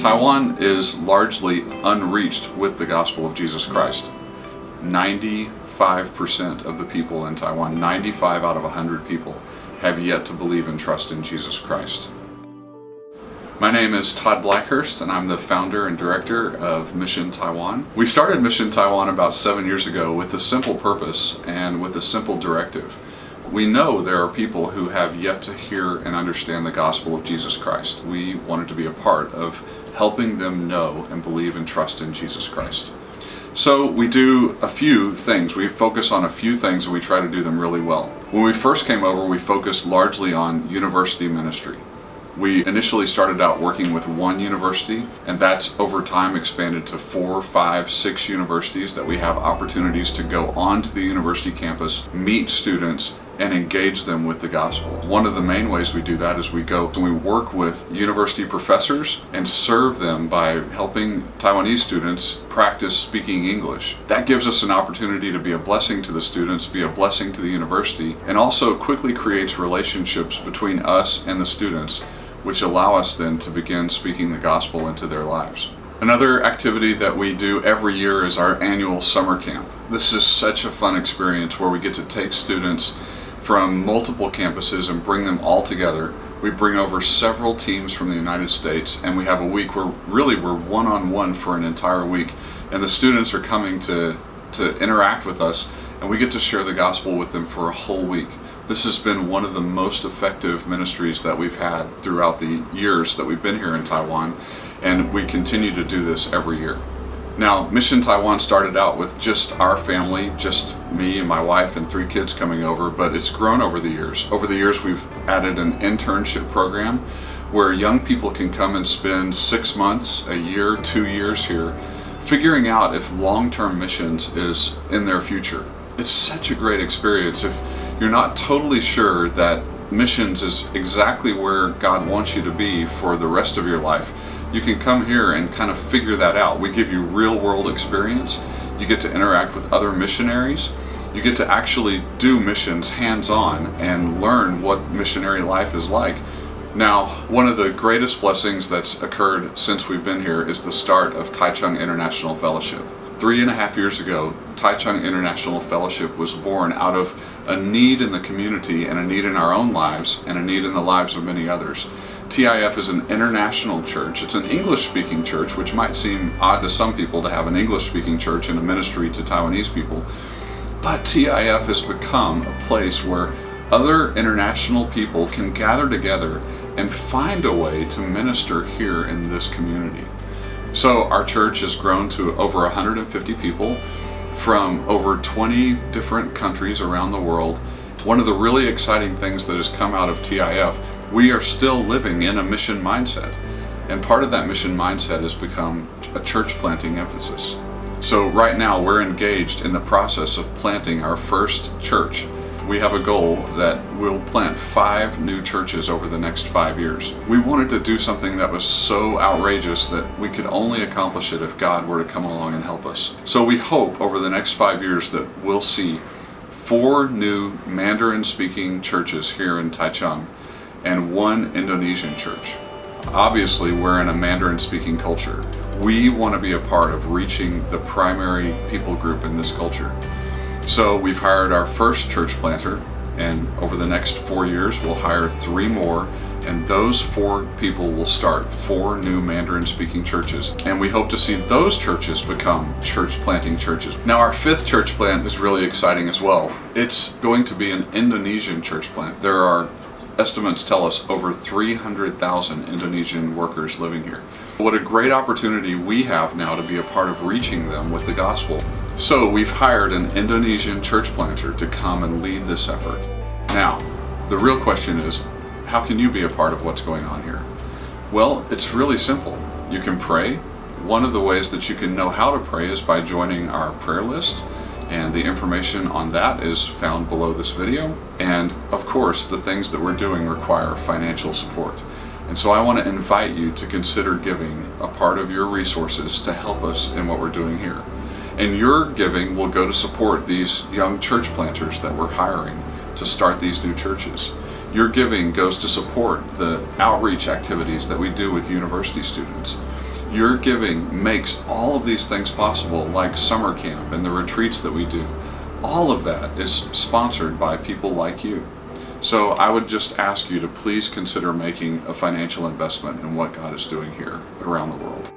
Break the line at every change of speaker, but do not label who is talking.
Taiwan is largely unreached with the gospel of Jesus Christ. 95% of the people in Taiwan, 95 out of 100 people, have yet to believe and trust in Jesus Christ. My name is Todd Blackhurst, and I'm the founder and director of Mission Taiwan. We started Mission Taiwan about 7 years ago with a simple purpose and with a simple directive. We know there are people who have yet to hear and understand the gospel of Jesus Christ. We wanted to be a part of helping them know and believe and trust in Jesus Christ. So we do a few things. We focus on a few things and we try to do them really well. When we first came over, we focused largely on university ministry. We initially started out working with one university, and that's over time expanded to 4, 5, 6 universities that we have opportunities to go onto the university campus, meet students, and engage them with the gospel. One of the main ways we do that is we go and we work with university professors and serve them by helping Taiwanese students practice speaking English. That gives us an opportunity to be a blessing to the students, be a blessing to the university, and also quickly creates relationships between us and the students, which allow us then to begin speaking the gospel into their lives. Another activity that we do every year is our annual summer camp. This is such a fun experience where we get to take students from multiple campuses and bring them all together. We bring over several teams from the United States, and we have a week where really we're one-on-one for an entire week, and the students are coming to interact with us, and we get to share the gospel with them for a whole week. This has been one of the most effective ministries that we've had throughout the years that we've been here in Taiwan, and we continue to do this every year. Now, Mission Taiwan started out with just our family, just me and my wife and 3 kids coming over, but it's grown over the years. Over the years, we've added an internship program where young people can come and spend 6 months, a year, 2 years here, figuring out if long-term missions is in their future. It's such a great experience. If you're not totally sure that missions is exactly where God wants you to be for the rest of your life, you can come here and kind of figure that out. We give you real world experience. You get to interact with other missionaries. You get to actually do missions hands-on and learn what missionary life is like. Now, one of the greatest blessings that's occurred since we've been here is the start of Taichung International Fellowship. 3.5 years ago, Taichung International Fellowship was born out of a need in the community and a need in our own lives and a need in the lives of many others. TIF is an international church. It's an English-speaking church, which might seem odd to some people to have an English-speaking church and a ministry to Taiwanese people. But TIF has become a place where other international people can gather together and find a way to minister here in this community. So our church has grown to over 150 people from over 20 different countries around the world. One of the really exciting things that has come out of TIF, we are still living in a mission mindset. And part of that mission mindset has become a church planting emphasis. So right now we're engaged in the process of planting our first church. We have a goal that we'll plant 5 new churches over the next 5 years. We wanted to do something that was so outrageous that we could only accomplish it if God were to come along and help us. So we hope over the next 5 years that we'll see 4 new Mandarin-speaking churches here in Taichung and 1 Indonesian church. Obviously, we're in a Mandarin-speaking culture. We want to be a part of reaching the primary people group in this culture. So we've hired our first church planter, and over the next 4 years we'll hire 3 more, and those 4 people will start 4 new Mandarin-speaking churches, and we hope to see those churches become church planting churches. Now our 5th church plant is really exciting as well. It's going to be an Indonesian church plant. There are estimates tell us over 300,000 Indonesian workers living here. What a great opportunity we have now to be a part of reaching them with the gospel. So we've hired an Indonesian church planter to come and lead this effort. Now, the real question is, how can you be a part of what's going on here? Well, it's really simple. You can pray. One of the ways that you can know how to pray is by joining our prayer list, and the information on that is found below this video. And of course, the things that we're doing require financial support. And so I want to invite you to consider giving a part of your resources to help us in what we're doing here. And your giving will go to support these young church planters that we're hiring to start these new churches. Your giving goes to support the outreach activities that we do with university students. Your giving makes all of these things possible, like summer camp and the retreats that we do. All of that is sponsored by people like you. So I would just ask you to please consider making a financial investment in what God is doing here around the world.